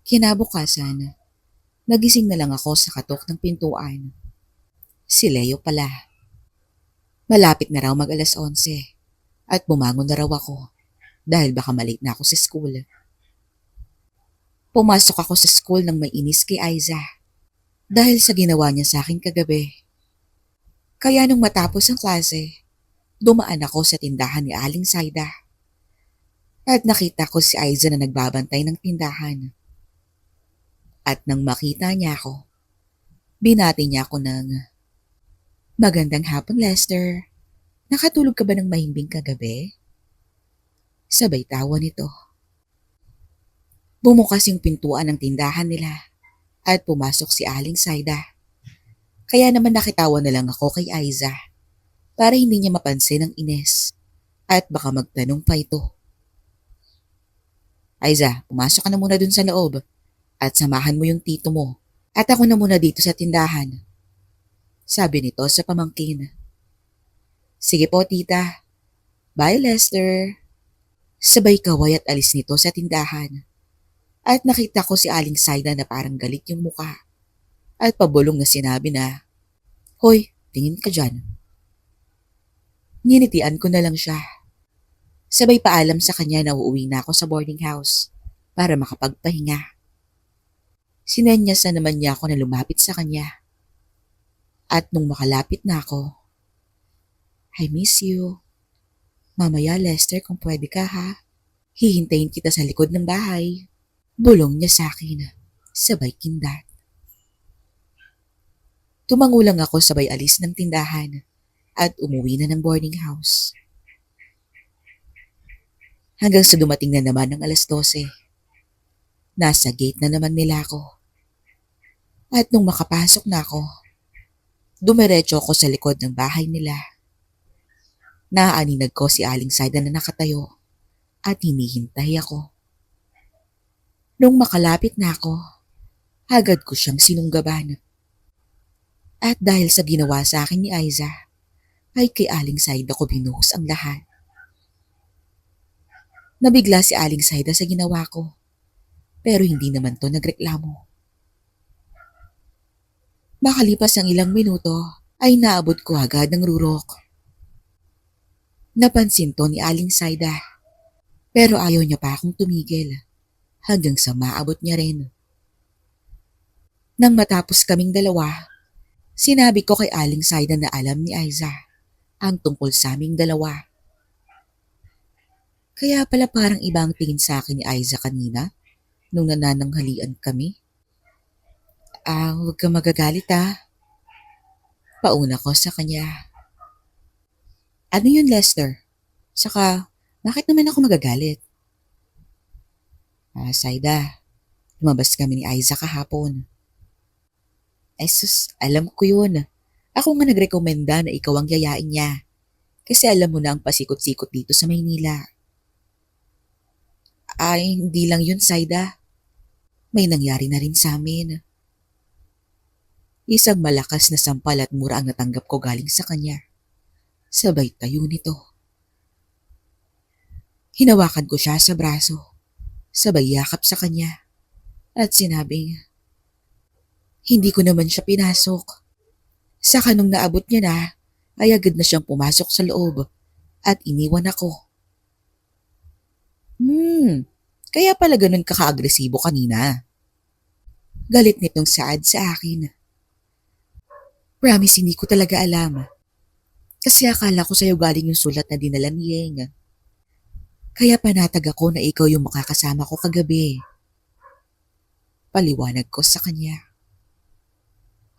Kinabukasan, nagising na lang ako sa katok ng pintuan. Si Leo pala. Malapit na raw mag alas 11 at bumangon na raw ako dahil baka malate na ako sa school. Pumasok ako sa school nang may inis kay Aiza dahil sa ginawa niya sa akin kagabi. Kaya nung matapos ang klase, dumaan ako sa tindahan ni Aling Saida at nakita ko si Aiza na nagbabantay ng tindahan. At nang makita niya ako, binati niya ako ng, "Magandang hapon, Lester. Nakatulog ka ba ng mahimbing kagabi?" Sabay tawa nito. Bumukas yung pintuan ng tindahan nila at pumasok si Aling Saida. Kaya naman nakitawa na lang ako kay Aiza para hindi niya mapansin ang ines at baka magtanong pa ito. "Aiza, pumasok ka na muna dun sa loob at samahan mo yung tito mo at ako na muna dito sa tindahan," sabi nito sa pamangkin. "Sige po, tita. Bye, Lester." Sabay kaway at alis nito sa tindahan. At nakita ko si Aling Saida na parang galit yung muka at pabulong na sinabi na, "Hoy, tingin ka dyan." Nginitian ko na lang siya. Sabay paalam sa kanya na uuwi na ako sa boarding house para makapagpahinga. Sinenyasan naman niya ako na lumapit sa kanya. At nung makalapit na ako, "I miss you. Mamaya, Lester, kung pwede ka ha. Hihintayin kita sa likod ng bahay." Bulong niya sa akin, sabay kindat. Tumangulang ako sabay alis ng tindahan at umuwi na ng boarding house. Hanggang sa dumating na naman ang alas 12. Nasa gate na naman nila ako. At nung makapasok na ako, dumiretso ako sa likod ng bahay nila. Naaaninag ko si Aling Saida na nakatayo at hinihintay ako. Nung makalapit na ako, agad ko siyang sinunggaban. At dahil sa ginawa sa akin ni Aiza, ay kay Aling Saida ko binuhos ang lahat. Nabigla si Aling Saida sa ginawa ko, pero hindi naman to nagreklamo. Makalipas ang ilang minuto, ay naabot ko agad ng rurok. Napansin to ni Aling Saida, pero ayaw niya pa akong tumigil hanggang sa maabot niya rin. Nang matapos kaming dalawa, sinabi ko kay Aling Saida na alam ni Aiza ang tungkol sa aming dalawa. Kaya pala parang ibang tingin sa akin ni Aiza kanina nung nanananghalian kami. Huwag ka magagalit ah. Pauna ko sa kanya. "Ano yun, Lester? Saka, bakit naman ako magagalit?" "Saida, lumabas kami ni Aiza kahapon." "Ay sus, alam ko yun. Ako nga nagrekomenda na ikaw ang yayain niya. Kasi alam mo na ang pasikot-sikot dito sa Maynila." "Ay, hindi lang yun, Saida. May nangyari na rin sa amin." Isang malakas na sampal at mura ang natanggap ko galing sa kanya. Sabay tayo nito. Hinawakan ko siya sa braso. Sabay yakap sa kanya. At sinabing, "Hindi ko naman siya pinasok." Saka nung naabot niya na, ay agad na siyang pumasok sa loob at iniwan ako. Kaya pala ganun ka ka-agresibo kanina." Galit nitong saad sa akin. "Promise, hindi ko talaga alam. Kasi akala ko sa'yo galing yung sulat na dinala ni Yeng. Kaya panatag ako na ikaw yung makakasama ko kagabi." Paliwanag ko sa kanya.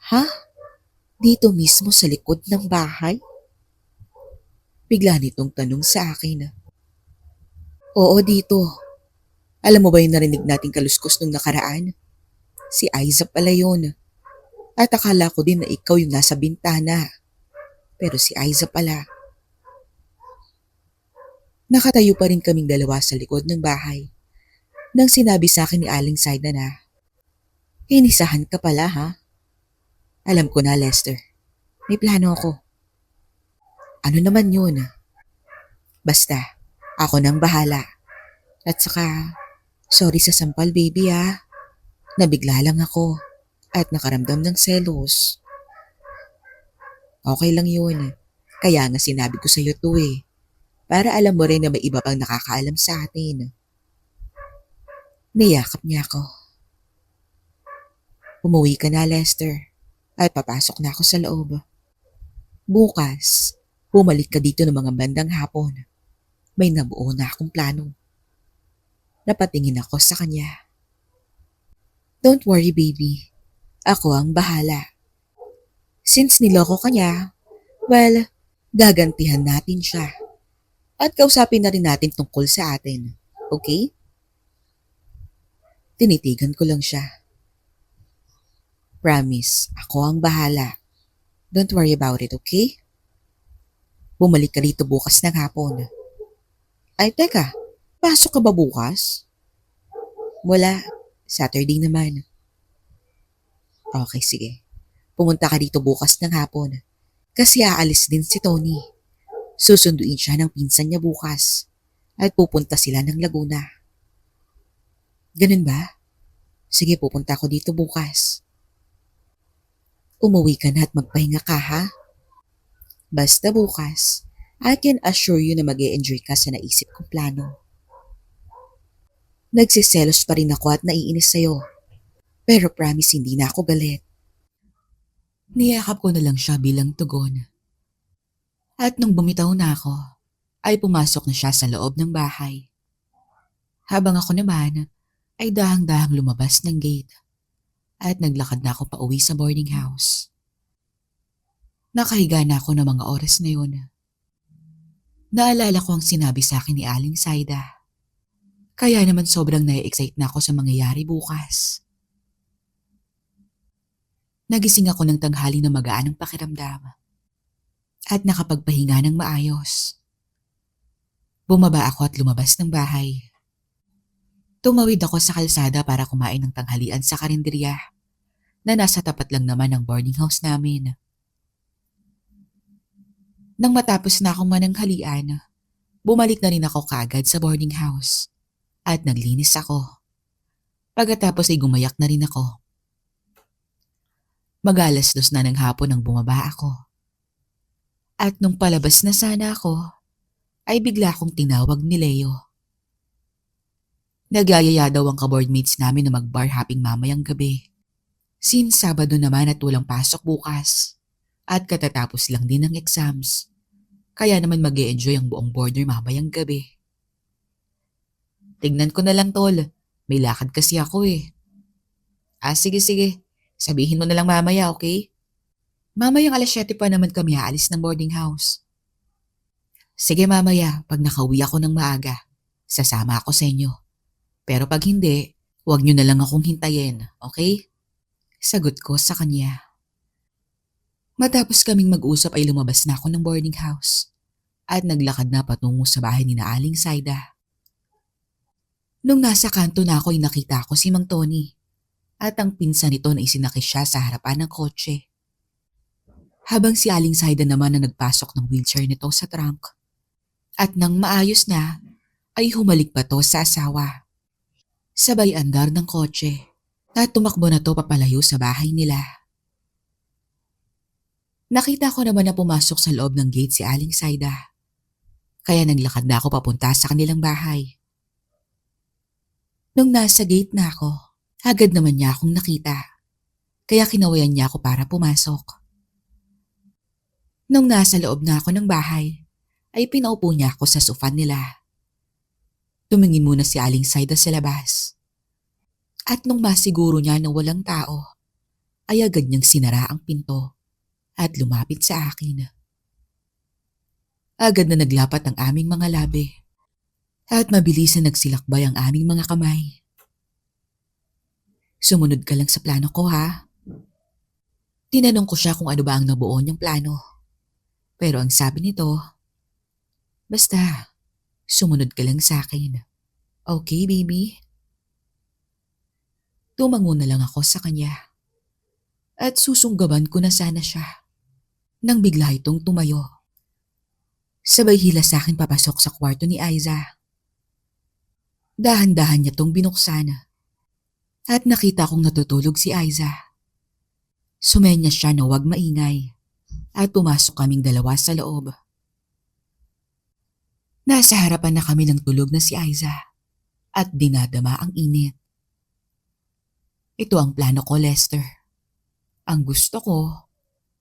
"Ha? Dito mismo sa likod ng bahay?" Bigla nitong tanong sa akin. "Oo, dito. Alam mo ba yung narinig nating kaluskos nung nakaraan? Si Aiza pala yun. At akala ko din na ikaw yung nasa bintana. Pero si Aiza pala." Nakatayo pa rin kaming dalawa sa likod ng bahay nang sinabi sa akin ni Aling Saida na, "Inisahan ka pala ha? Alam ko na, Lester. May plano ako." "Ano naman yun?" "Basta, ako nang bahala. At saka, sorry sa sampal baby ha. Nabigla lang ako at nakaramdam ng selos. Okay lang yun. Kaya nga sinabi ko sa'yo to eh. Para alam mo rin na may iba pang nakakaalam sa atin. Niyakap niya ako. Umuwi ka na, Lester. At papasok na ako sa loob. Bukas, bumalik ka dito ng mga bandang hapon. May nabuo na akong plano. Napatingin ako sa kanya. Don't worry, baby. Ako ang bahala. Since niloko ka niya, well, gagantihan natin siya. At kausapin na rin natin tungkol sa atin. Okay? Tinitigan ko lang siya. Promise, ako ang bahala. Don't worry about it, okay? Bumalik ka dito bukas ng hapon. Ay, teka. Pasok ka ba bukas? Wala. Saturday naman. Okay, sige. Pumunta ka dito bukas ng hapon. Kasi aalis din si Tony. Susunduin siya ng pinsan niya bukas. At pupunta sila ng Laguna. Ganun ba? Sige, pupunta ako dito bukas. Umuwi ka na at magpahinga ka, ha? Basta bukas, I can assure you na mag-e-enjoy ka sa naisip kong plano. Nagsiselos pa rin ako at naiinis sa'yo. Pero promise hindi na ako galit. Niyakap ko na lang siya bilang tugon. At nung bumitaw na ako, ay pumasok na siya sa loob ng bahay. Habang ako naman ay dahang-dahang lumabas ng gate at naglakad na ako pauwi sa boarding house. Nakahiga na ako ng mga oras na yun. Naalala ko ang sinabi sa akin ni Aling Saida. Kaya naman sobrang na-excite na ako sa mangyayari bukas. Nagising ako ng tanghali na magaan ang pakiramdam at nakapagpahinga ng maayos. Bumaba ako at lumabas ng bahay. Tumawid ako sa kalsada para kumain ng tanghalian sa karinderya na nasa tapat lang naman ng boarding house namin. Nang matapos na akong mananghalian, bumalik na rin ako kaagad sa boarding house at naglinis ako. Pagkatapos ay gumayak na rin ako. Mag-alas-2 na ng hapon nang bumaba ako. At nung palabas na sana ako, ay bigla akong tinawag ni Leo. Nagyayaya daw ang ka-boardmates namin na mag-bar hopping mamayang gabi. Since Sabado naman at walang pasok bukas. At katatapos lang din ng exams. Kaya naman mag-e-enjoy ang buong boarder mamayang gabi. Tignan ko na lang, tol. May lakad kasi ako eh. Sige. Sabihin mo na lang mamaya, okay? Mamayang 7:00 pa naman kami aalis ng boarding house. Sige mamaya, pag nakauwi ako ng maaga, sasama ako sa inyo. Pero pag hindi, huwag nyo na lang akong hintayin, okay? Sagot ko sa kanya. Matapos kaming mag-usap ay lumabas na ako ng boarding house at naglakad na patungo sa bahay ni na Aling Saida. Nung nasa kanto na ako ay nakita ko si Mang Tony at ang pinsan nito na isinakay siya sa harapan ng kotse. Habang si Aling Saida naman na nagpasok ng wheelchair nito sa trunk. At nang maayos na, ay humalik pa to sa asawa. Sabay andar ng kotse at tumakbo na to papalayo sa bahay nila. Nakita ko naman na pumasok sa loob ng gate si Aling Saida. Kaya naglakad na ako papunta sa kanilang bahay. Nung nasa gate na ako, agad naman niya akong nakita. Kaya kinawayan niya ako para pumasok. Nung nasa loob na ako ng bahay, ay pinaupo niya ako sa sofa nila. Tumingin muna si Aling Saida sa labas. At nung masiguro niya na walang tao, ay agad niyang sinara ang pinto at lumapit sa akin. Agad na naglapat ang aming mga labi at mabilis na nagsilakbay ang aming mga kamay. Sumunod ka lang sa plano ko, ha? Tinanong ko siya kung ano ba ang nabuo niyang plano. Pero ang sabi nito, basta, sumunod ka lang sa akin. Okay, baby? Tumango na lang ako sa kanya. At susunggaban ko na sana siya. Nang bigla itong tumayo. Sabay hila sa akin papasok sa kwarto ni Aiza. Dahan-dahan niya tong binuksan. At nakita kong natutulog si Aiza. Sumenya siya na huwag maingay at pumasok kaming dalawa sa loob. Nasa harapan na kami ng tulog na si Aiza at dinadama ang init. Ito ang plano ko, Lester. Ang gusto ko,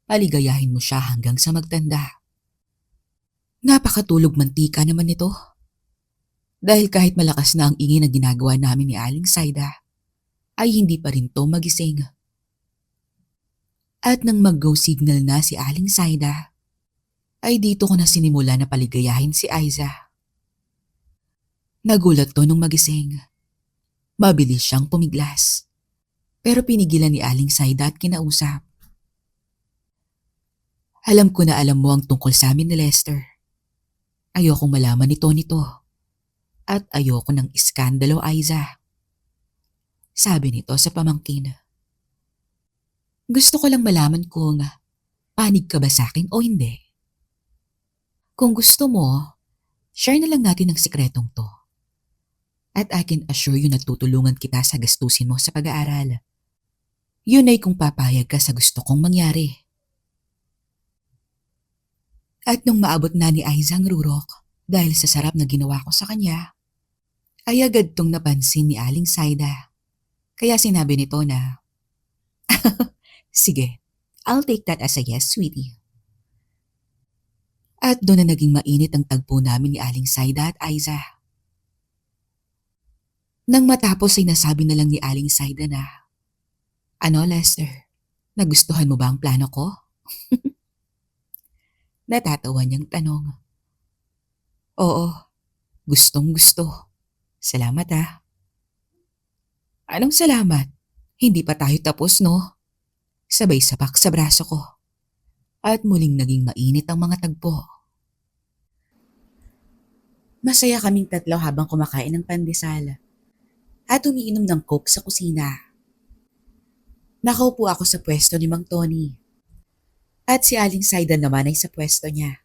paligayahin mo siya hanggang sa magtanda. Napakatulog mantika naman ito. Dahil kahit malakas na ang ingin na ginagawa namin ni Aling Saida, ay hindi pa rin to magising. At nang mag-go signal na si Aling Saida, ay dito ko na sinimula na paligayahin si Aiza. Nagulat to nung magising. Mabilis siyang pumiglas. Pero pinigilan ni Aling Saida at kinausap. Alam ko na alam mo ang tungkol sa amin ni Lester. Ayokong malaman nito. At ayoko ng iskandalo, Aiza. Sabi nito sa pamangkin. Gusto ko lang malaman kung panig ka ba sa akin o hindi. Kung gusto mo, share na lang natin ang sikretong to. At I can assure you na tutulungan kita sa gastusin mo sa pag-aaral. Yun ay kung papayag ka sa gusto kong mangyari. At nung maabot na ni Aiza ang rurok dahil sa sarap na ginawa ko sa kanya, ay agad tong napansin ni Aling Saida. Kaya sinabi nito na, sige, I'll take that as a yes, sweetie. At doon na naging mainit ang tagpo namin ni Aling Saida at Aiza. Nang matapos ay nasabi na lang ni Aling Saida na, ano, Lester, nagustuhan mo ba ang plano ko? Natatawa niyang tanong. Oo, gustong gusto. Salamat ah. Anong salamat? Hindi pa tayo tapos, no? Sabay sapak sa braso ko. At muling naging mainit ang mga tagpo. Masaya kaming tatlo habang kumakain ng pandesal at umiinom ng coke sa kusina. Nakaupo ako sa pwesto ni Mang Tony at si Aling Saida naman ay sa pwesto niya.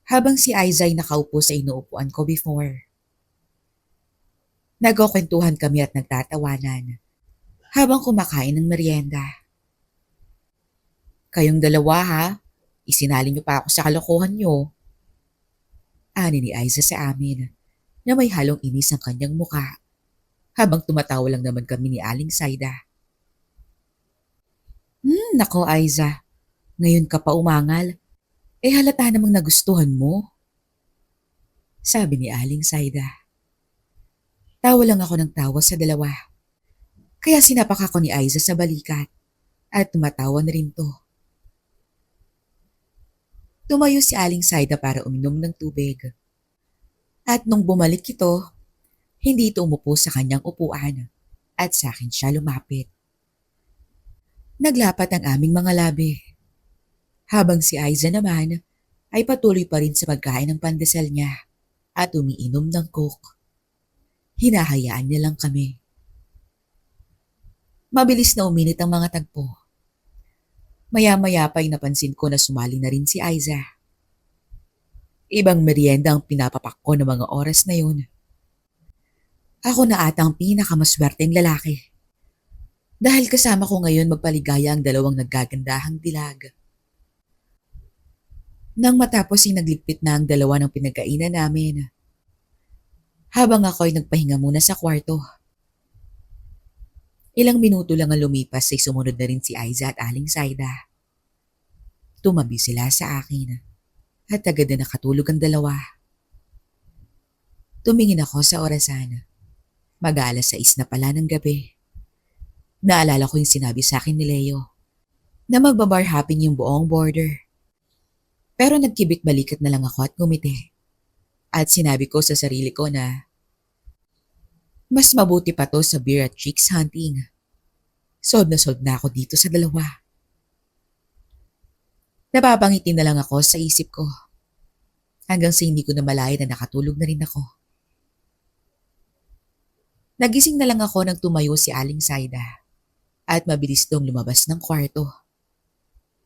Habang si Aiza ay nakaupo sa inuupuan ko before. Nagkukwentuhan kami at nagtatawanan habang kumakain ng merienda. Kayong dalawa ha, isinali niyo pa ako sa kalokohan niyo. Ani ni Aiza sa amin na may halong inis ang kanyang muka habang tumatawa lang naman kami ni Aling Saida. Nako Aiza, ngayon ka pa umangal. Halata namang nagustuhan mo. Sabi ni Aling Saida. Tawa lang ako ng tawa sa dalawa. Kaya sinapak ako ni Aiza sa balikat at tumatawa na rin to. Tumayo si Aling Saida para uminom ng tubig. At nung bumalik ito, hindi ito umupo sa kanyang upuan at sa akin siya lumapit. Naglapat ang aming mga labi. Habang si Aiza naman ay patuloy pa rin sa pagkain ng pandesal niya at umiinom ng coke. Hinahayaan niya lang kami. Mabilis na uminit ang mga tagpo. Maya-maya pa ay napansin ko na sumali na rin si Aiza. Ibang merienda ang pinapapak ko ng mga oras na yun. Ako na ata ang pinakamaswerteng lalaki. Dahil kasama ko ngayon magpaligaya ang dalawang naggagandahang dilag. Nang matapos ay nagligpit na ang dalawa ng pinagkainan namin. Habang ako ay nagpahinga muna sa kwarto. Ilang minuto lang ang lumipas ay sumunod na rin si Aiza at Aling Saida. Tumabi sila sa akin at agad na nakatulog ang dalawa. Tumingin ako sa orasan. Mag-aalas 6 na pala ng gabi. Naalala ko yung sinabi sa akin ni Leo na magbabar hopping yung buong border. Pero nagkibit balikat na lang ako at ngumiti. At sinabi ko sa sarili ko na mas mabuti pa to sa beer at chicks hunting. Sold na ako dito sa dalawa. Napapangitin na lang ako sa isip ko. Hanggang sa hindi ko na malaya na nakatulog na rin ako. Nagising na lang ako nang tumayo si Aling Saida at mabilis dong lumabas ng kwarto.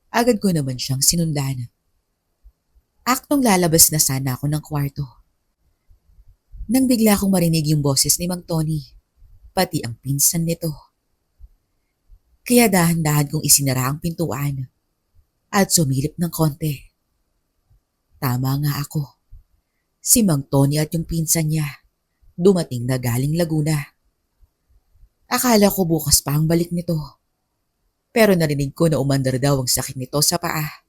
Agad ko naman siyang sinundan. Aktong lalabas na sana ako ng kwarto. Nang bigla kong marinig yung boses ni Mang Tony. pati ang pinsan nito. Kaya dahan-dahan kong isinara ang pintuan at sumilip ng konti. Tama nga ako. Si Mang Tony at yung pinsan niya dumating na galing Laguna. Akala ko bukas pa ang balik nito. Pero narinig ko na umandar daw ang sakit nito sa paa.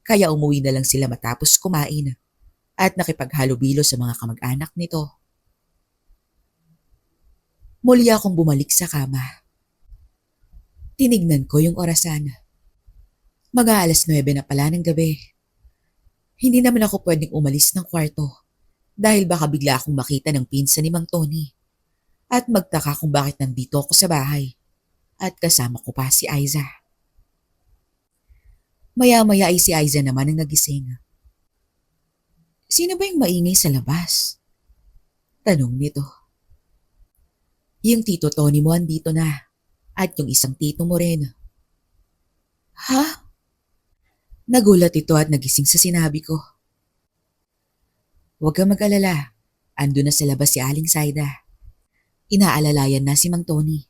Kaya umuwi na lang sila matapos kumain at nakipaghalubilo sa mga kamag-anak nito. Muli akong bumalik sa kama. Tinignan ko yung orasan. Mag-aalas 9 na pala ng gabi. Hindi naman ako pwedeng umalis ng kwarto dahil baka bigla akong makita ng pinsan ni Mang Tony at magtaka kung bakit nandito ako sa bahay at kasama ko pa si Aiza. Maya-maya ay si Aiza naman ang nagising. Sino ba yung maingay sa labas? Tanong nito. Yung tito Tony mo andito na at yung isang tito mo rin. Ha? Nagulat ito at nagising sa sinabi ko. Huwag kang mag-alala. Ando na sa labas si Aling Saida. Inaalalayan na si Mang Tony.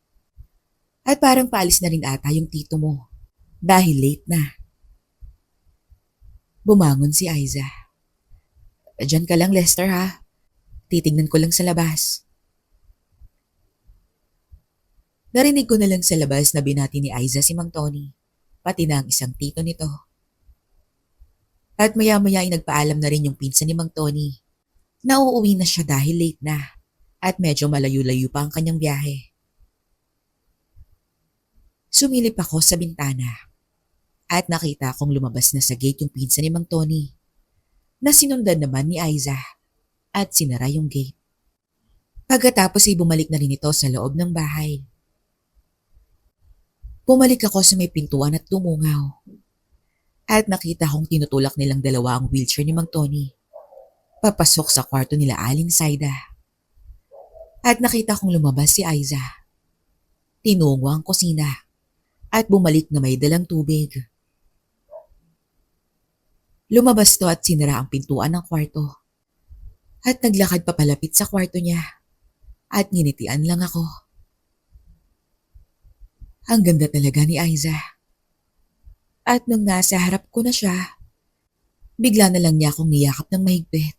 At parang paalis na rin ata yung tito mo dahil late na. Bumangon si Aiza. Diyan ka lang, Lester, ha? Titignan ko lang sa labas. Narinig ko na lang sa labas na binati ni Aiza si Mang Tony, pati na ang isang tito nito. At maya-maya ay nagpaalam na rin yung pinsan ni Mang Tony na uuwi na siya dahil late na at medyo malayo-layo pa ang kanyang biyahe. Sumilip ako sa bintana at nakita kong lumabas na sa gate yung pinsan ni Mang Tony na sinundan naman ni Aiza at sinara yung gate. Pagkatapos ay bumalik na rin ito sa loob ng bahay. Bumalik ako sa may pintuan at tumungaw. At nakita kong tinutulak nilang dalawa ang wheelchair ni Mang Tony papasok sa kwarto nila Aling Saida. At nakita kong lumabas si Aiza. Tinungo ang kusina at bumalik na may dalang tubig. Lumabas to at sinara ang pintuan ng kwarto. At naglakad papalapit sa kwarto niya at nginitian lang ako. Ang ganda talaga ni Aiza. At nung nasa harap ko na siya, bigla na lang niya akong niyakap ng mahigpit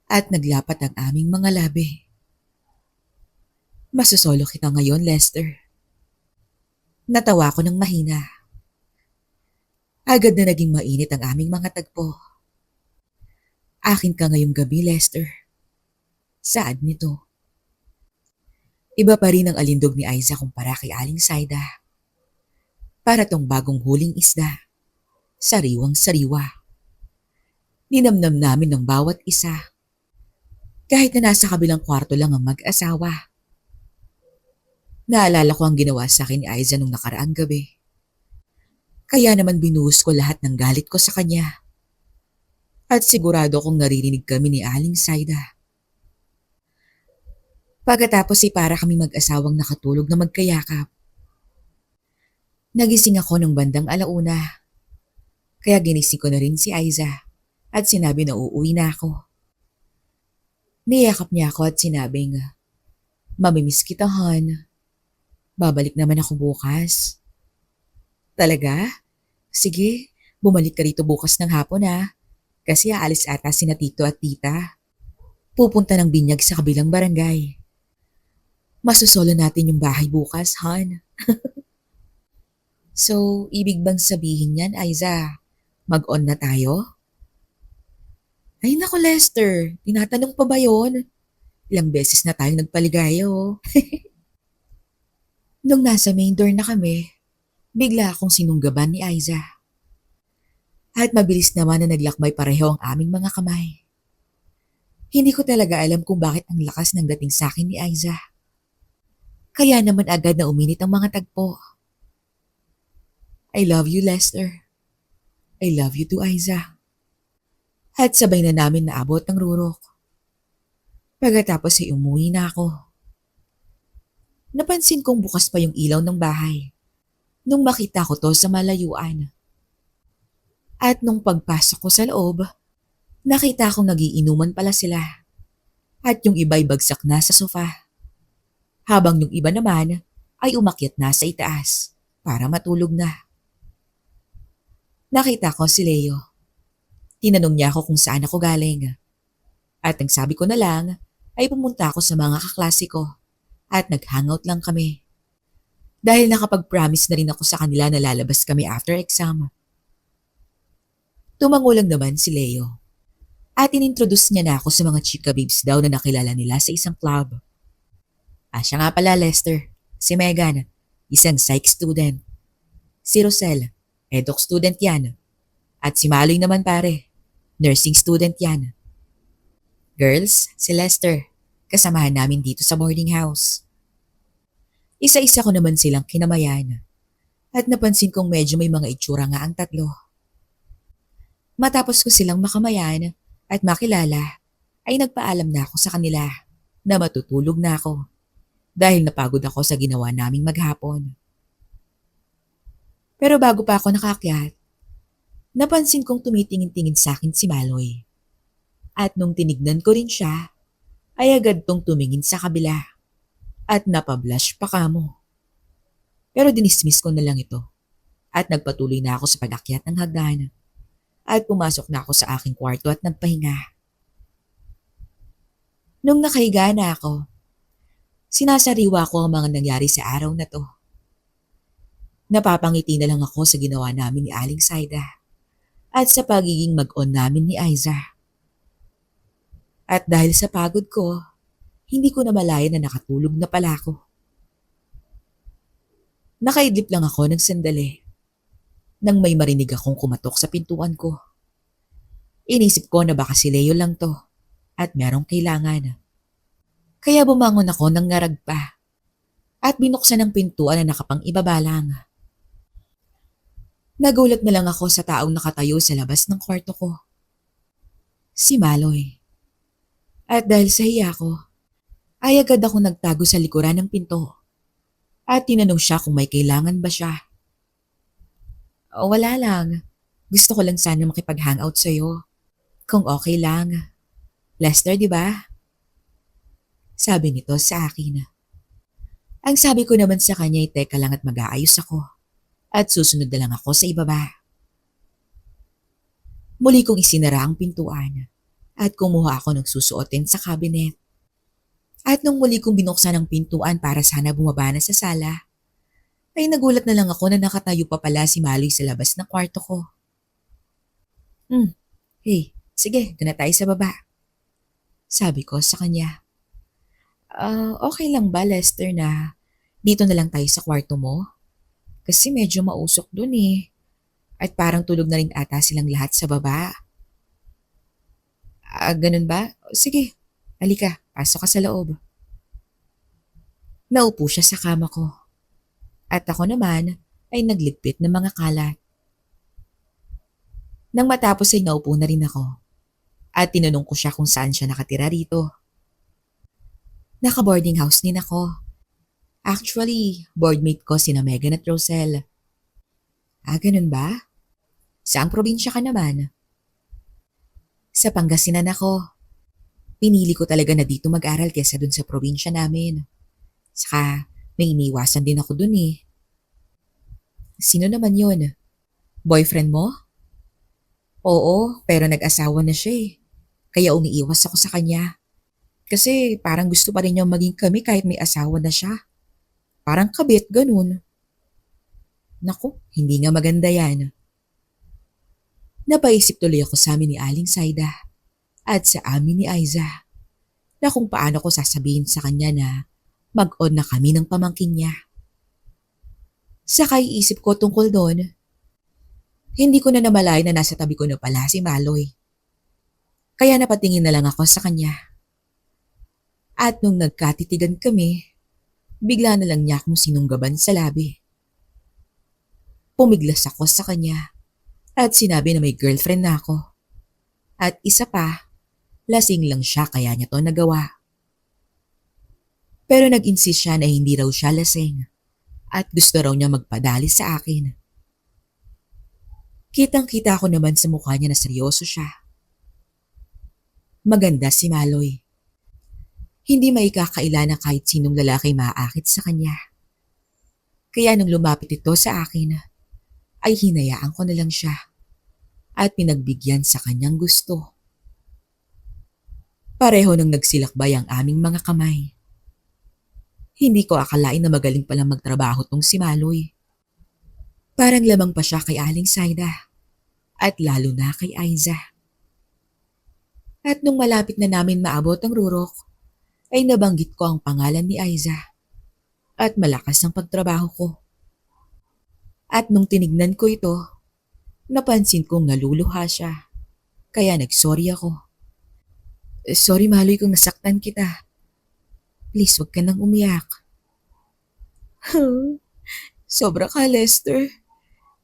at naglapat ang aming mga labi. Masosolo kita ngayon, Lester. Natawa ko ng mahina. Agad na naging mainit ang aming mga tagpo. Akin ka ngayong gabi, Lester. Saad nito. Iba pa rin ang alindog ni Aiza kumpara kay Aling Saida. Para tong bagong huling isda. Sariwang-sariwa. Ninamnam namin ng bawat isa. Kahit na nasa kabilang kwarto lang ang mag-asawa. Naalala ko ang ginawa sa akin ni Aiza nung nakaraang gabi. Kaya naman binuhos ko lahat ng galit ko sa kanya. At sigurado kong naririnig kami ni Aling Saida. Pagkatapos ay para kami mag-asawang nakatulog na magkayakap. Nagising ako ng bandang 1:00. Kaya ginising ko na rin si Aiza at sinabi na uuwi na ako. Niyakap niya ako at sinabing, "Mamimiss kita, hon. Babalik naman ako bukas." Talaga? Sige, bumalik ka rito bukas ng hapon ha. Kasi aalis ata sina tito at tita. Pupunta ng binyag sa kabilang barangay. Masusolo natin yung bahay bukas, hon. So, ibig bang sabihin yan, Aiza? Mag-on na tayo? Ay naku, Lester. Tinatanong pa ba yun? Ilang beses na tayong nagpaligayo. Nung nasa main door na kami, bigla akong sinunggaban ni Aiza. At mabilis naman na naglakbay pareho ang aming mga kamay. Hindi ko talaga alam kung bakit ang lakas ng dating sa akin ni Aiza. Kaya naman agad na uminit ang mga tagpo. I love you, Lester. I love you too, Aiza. At sabay na namin naabot ng rurok. Pagkatapos ay umuwi na ako. Napansin kong bukas pa yung ilaw ng bahay nung makita ko to sa malayuan. At nung pagpasok ko sa loob, nakita kong nagiinuman pala sila. At yung iba'y bagsak na sa sofa. habang yung iba naman ay umakyat na sa itaas para matulog na. Nakita ko si Leo. Tinanong niya ako kung saan ako galing. At ang sabi ko na lang ay pumunta ako sa mga kaklase ko at nag-hangout lang kami. Dahil nakapag-promise na rin ako sa kanila na lalabas kami after exam. Tumango lang naman si Leo. At inintroduce niya na ako sa mga chika babes daw na nakilala nila sa isang club. Siya nga pala Lester, si Megan, isang psych student. Si Rosel, eduk student yan. At si Maloy naman pare, nursing student yan. Girls, si Lester, kasamahan namin dito sa boarding house. Isa-isa ko naman silang kinamayan. At napansin kong medyo may mga itsura nga ang tatlo. Matapos ko silang makamayan at makilala, ay nagpaalam na ako sa kanila na matutulog na ako dahil napagod ako sa ginawa naming maghapon. Pero bago pa ako nakakyat, napansin kong tumitingin-tingin sa akin si Maloy. At nung tinignan ko rin siya, ay agad tong tumingin sa kabila at napablush pa kamo. Pero dinismiss ko na lang ito at nagpatuloy na ako sa pag-akyat ng hagdan at pumasok na ako sa aking kwarto at nagpahinga. Nung nakahiga na ako, sinasariwa ko ang mga nangyari sa araw na to. Napapangiti na lang ako sa ginawa namin ni Aling Saida at sa pagiging mag-on namin ni Aiza. At dahil sa pagod ko, hindi ko na malaya na nakatulog na pala ako. Nakaidlip lang ako ng sandali nang may marinig akong kumatok sa pintuan ko. Inisip ko na baka si Leo lang to at merong kailangan. Kaya bumangon ako ng ngarag pa at binuksan ang pintuan na nakapang-ibaba lang. Nagulat na lang ako sa taong nakatayo sa labas ng kwarto ko. Si Maloy. At dahil sa hiya ko, ay agad ako nagtago sa likuran ng pinto at tinanong siya kung may kailangan ba siya. Wala lang. Gusto ko lang sana makipag-hangout sa'yo. Kung okay lang. Lester, di ba? Sabi nito sa akin. Ang sabi ko naman sa kanya ay teka lang at mag-aayos ako. At susunod na lang ako sa ibaba. Muli kong isinara ang pintuan at kumuha ako ng susuotin sa cabinet. At nung muli kong binuksan ang pintuan para sana bumaba na sa sala, ay nagulat na lang ako na nakatayo pa pala si Maloy sa labas ng kwarto ko. Hey, sige, doon na tayo sa baba. Sabi ko sa kanya. Okay lang ba Lester na dito na lang tayo sa kwarto mo? Kasi medyo mausok dun eh. At parang tulog na rin ata silang lahat sa baba. Ganun ba? Sige, halika, pasok ka sa loob. Naupo siya sa kama ko. At ako naman ay nagligpit ng mga kalat. Nang matapos ay naupo na rin ako. At tinanong ko siya kung saan siya nakatira rito. Naka-boarding house din ako. Actually, boardmate ko sina Megan at Rosel. Ganun ba? Saang probinsya ka naman? Sa Pangasinan ako. Pinili ko talaga na dito mag-aral kesa dun sa probinsya namin. Saka may iniwasan din ako dun eh. Sino naman yun? Boyfriend mo? Oo, pero nag-asawa na siya eh. Kaya umiiwas ako sa kanya. Kasi parang gusto pa rin niyang maging kami kahit may asawa na siya. Parang kabit, ganun. Naku, hindi nga maganda yan. Napaisip tuloy ako sa amin ni Aling Saida at sa amin ni Aiza na kung paano ko sasabihin sa kanya na mag-on na kami ng pamangkin niya. Sa kaiisip ko tungkol doon, hindi ko na namalay na nasa tabi ko na pala si Maloy. Kaya napatingin na lang ako sa kanya. At nung nagkatitigan kami, bigla na lang niya akong sinunggaban sa labi. Pumiglas ako sa kanya at sinabi na may girlfriend na ako. At isa pa, lasing lang siya kaya niya to nagawa. Pero nag-insist siya na hindi raw siya lasing at gusto raw niya magpadali sa akin. Kitang-kita ko naman sa mukha niya na seryoso siya. Maganda si Maloy. Hindi maikakaila na kahit sinong lalaki maaakit sa kanya. Kaya nung lumapit ito sa akin, ay hinayaan ko na lang siya at pinagbigyan sa kanyang gusto. Pareho nang nagsilakbay ang aming mga kamay. Hindi ko akalain na magaling palang magtrabaho tong si Maloy. Parang lamang pa siya kay Aling Saida at lalo na kay Aiza. At nung malapit na namin maabot ang rurok, ay nabanggit ko ang pangalan ni Aiza at malakas ang pagtrabaho ko. At nung tinignan ko ito, napansin kong naluluha siya. Kaya nagsorry ako. Sorry Maloy kung nasaktan kita. Please wag ka nang umiyak. Sobra ka Lester.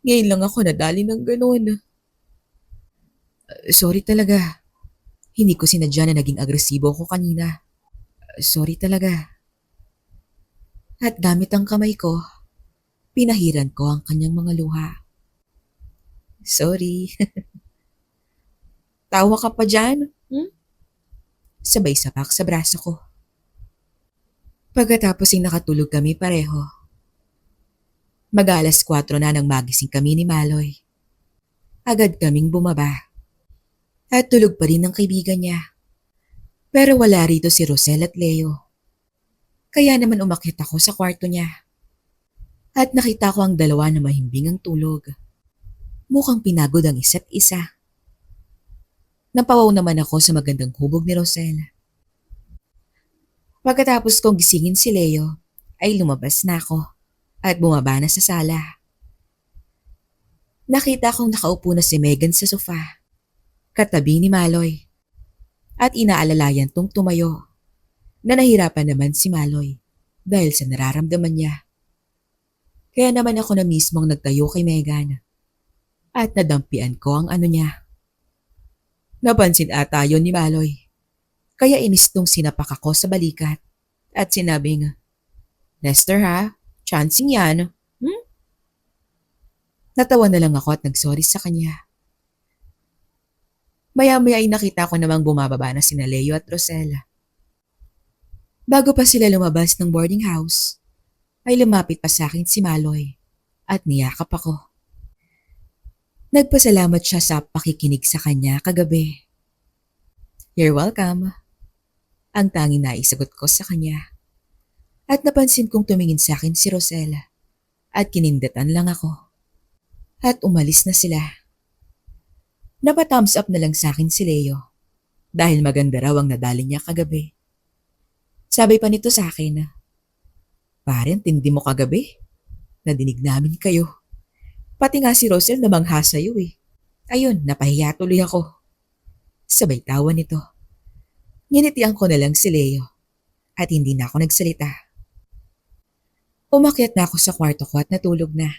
Ngayon lang ako nadali ng ganun. Sorry talaga. Hindi ko sinadya na naging agresibo ako kanina. Sorry talaga. At gamit ang kamay ko, pinahiran ko ang kanyang mga luha. Sorry. Tawa ka pa dyan? Sabay sapak sa braso ko. Pagkatapos ay nakatulog kami pareho. Mag-alas 4 na nang magising kami ni Maloy. Agad kaming bumaba. At tulog pa rin ang kaibigan niya. Pero wala rito si Rosel at Leo. Kaya naman umakyat ako sa kwarto niya. At nakita ko ang dalawa na mahimbing ang tulog. Mukhang pinagod ang isa't isa. Napawaw naman ako sa magandang hubog ni Rosel. Pagkatapos kong gisingin si Leo, ay lumabas na ako at bumaba na sa sala. Nakita kong nakaupo na si Megan sa sofa, katabi ni Maloy, at inaalalayan tong tumayo, na nahirapan naman si Maloy dahil sa nararamdaman niya. Kaya naman ako na mismong nagtayo kay Megan at nadampian ko ang ano niya. Napansin ata yun ni Maloy, kaya inis nung sinapak ako sa balikat at sinabing, Lester ha, chancing yan. Natawa na lang ako at nagsorry sa kanya. Maya-maya ay nakita ko namang bumababa na sina Leo at Rosella. Bago pa sila lumabas ng boarding house, ay lumapit pa sa akin si Maloy at niyakap ako. Nagpasalamat siya sa pakikinig sa kanya kagabi. You're welcome. Ang tanging naisagot ko sa kanya. At napansin kong tumingin sa akin si Rosella at kinindatan lang ako. At umalis na sila. Napa-thumbs up na lang sa akin si Leo dahil maganda raw ang nadali niya kagabi. Sabi pa nito sa akin, Parang tindi mo kagabi. Nadinig namin kayo. Pati nga si Rosel namangha sa'yo eh. Ayun, napahiya tuloy ako. Sabay tawa nito. Nginitian ko na lang si Leo at hindi na ako nagsalita. Umakyat na ako sa kwarto ko at natulog na.